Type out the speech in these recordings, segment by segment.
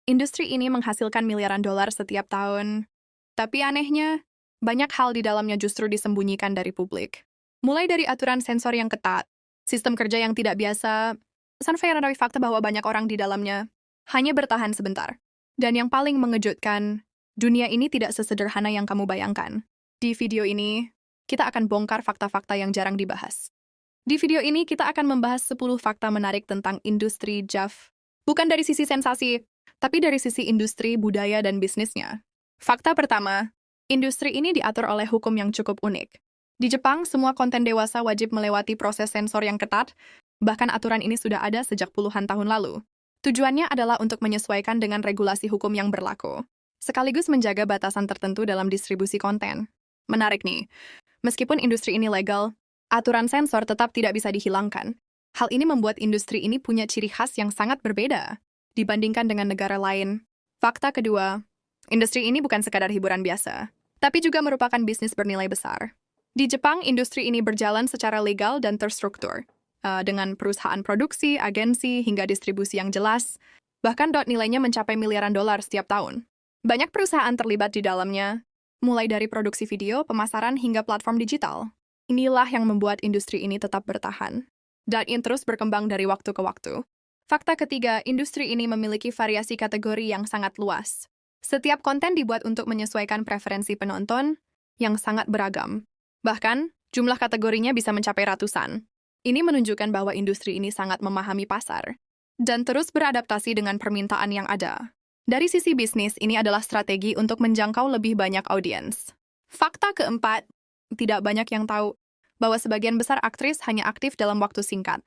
Industri ini menghasilkan miliaran dolar setiap tahun. Tapi anehnya, banyak hal di dalamnya justru disembunyikan dari publik. Mulai dari aturan sensor yang ketat, sistem kerja yang tidak biasa, sampai dari fakta bahwa banyak orang di dalamnya hanya bertahan sebentar. Dan yang paling mengejutkan, dunia ini tidak sesederhana yang kamu bayangkan. Di video ini, kita akan bongkar fakta-fakta yang jarang dibahas. Di video ini, kita akan membahas 10 fakta menarik tentang industri JAV. Bukan dari sisi sensasi, tapi dari sisi industri, budaya, dan bisnisnya. Fakta pertama, industri ini diatur oleh hukum yang cukup unik. Di Jepang, semua konten dewasa wajib melewati proses sensor yang ketat, bahkan aturan ini sudah ada sejak puluhan tahun lalu. Tujuannya adalah untuk menyesuaikan dengan regulasi hukum yang berlaku, sekaligus menjaga batasan tertentu dalam distribusi konten. Menarik nih, meskipun industri ini legal, aturan sensor tetap tidak bisa dihilangkan. Hal ini membuat industri ini punya ciri khas yang sangat berbeda dibandingkan dengan negara lain. Fakta kedua, industri ini bukan sekadar hiburan biasa, tapi juga merupakan bisnis bernilai besar. Di Jepang, industri ini berjalan secara legal dan terstruktur, dengan perusahaan produksi, agensi, hingga distribusi yang jelas, bahkan nilainya mencapai miliaran dolar setiap tahun. Banyak perusahaan terlibat di dalamnya, mulai dari produksi video, pemasaran, hingga platform digital. Inilah yang membuat industri ini tetap bertahan, dan terus berkembang dari waktu ke waktu. Fakta ketiga, industri ini memiliki variasi kategori yang sangat luas. Setiap konten dibuat untuk menyesuaikan preferensi penonton yang sangat beragam. Bahkan, jumlah kategorinya bisa mencapai ratusan. Ini menunjukkan bahwa industri ini sangat memahami pasar dan terus beradaptasi dengan permintaan yang ada. Dari sisi bisnis, ini adalah strategi untuk menjangkau lebih banyak audiens. Fakta keempat, tidak banyak yang tahu bahwa sebagian besar aktris hanya aktif dalam waktu singkat.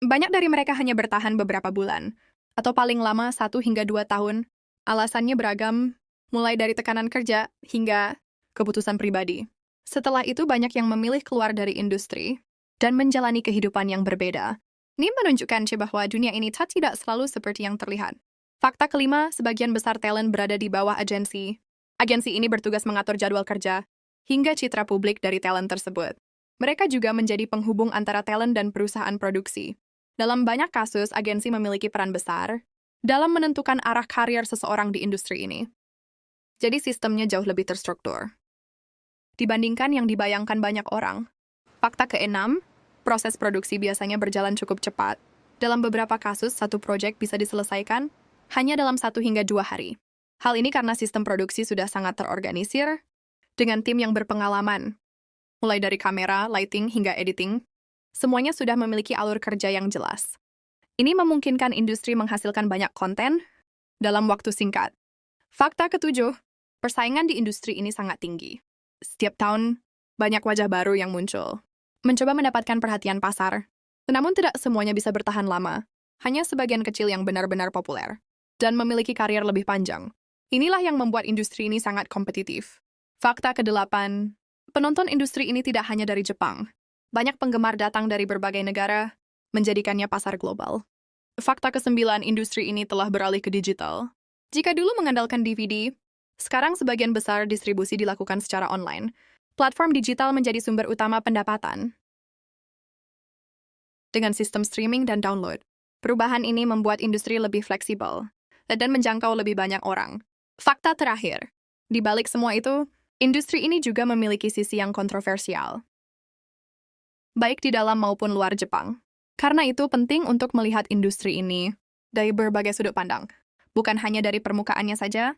Banyak dari mereka hanya bertahan beberapa bulan, atau paling lama 1 hingga 2 tahun. Alasannya beragam, mulai dari tekanan kerja hingga keputusan pribadi. Setelah itu banyak yang memilih keluar dari industri dan menjalani kehidupan yang berbeda. Ini menunjukkan bahwa dunia ini tidak selalu seperti yang terlihat. Fakta kelima, sebagian besar talent berada di bawah agensi. Agensi ini bertugas mengatur jadwal kerja hingga citra publik dari talent tersebut. Mereka juga menjadi penghubung antara talent dan perusahaan produksi. Dalam banyak kasus, agensi memiliki peran besar dalam menentukan arah karir seseorang di industri ini. Jadi sistemnya jauh lebih terstruktur dibandingkan yang dibayangkan banyak orang. Fakta keenam, proses produksi biasanya berjalan cukup cepat. Dalam beberapa kasus, satu proyek bisa diselesaikan hanya dalam 1 hingga 2 hari. Hal ini karena sistem produksi sudah sangat terorganisir dengan tim yang berpengalaman. Mulai dari kamera, lighting, hingga editing, semuanya sudah memiliki alur kerja yang jelas. Ini memungkinkan industri menghasilkan banyak konten dalam waktu singkat. Fakta ketujuh, persaingan di industri ini sangat tinggi. Setiap tahun, banyak wajah baru yang muncul, mencoba mendapatkan perhatian pasar. Namun tidak semuanya bisa bertahan lama, hanya sebagian kecil yang benar-benar populer dan memiliki karier lebih panjang. Inilah yang membuat industri ini sangat kompetitif. Fakta kedelapan, penonton industri ini tidak hanya dari Jepang. Banyak penggemar datang dari berbagai negara, menjadikannya pasar global. Fakta kesembilan, industri ini telah beralih ke digital. Jika dulu mengandalkan DVD, sekarang sebagian besar distribusi dilakukan secara online. Platform digital menjadi sumber utama pendapatan. Dengan sistem streaming dan download, perubahan ini membuat industri lebih fleksibel dan menjangkau lebih banyak orang. Fakta terakhir, di balik semua itu, industri ini juga memiliki sisi yang kontroversial, baik di dalam maupun luar Jepang. Karena itu penting untuk melihat industri ini dari berbagai sudut pandang, bukan hanya dari permukaannya saja,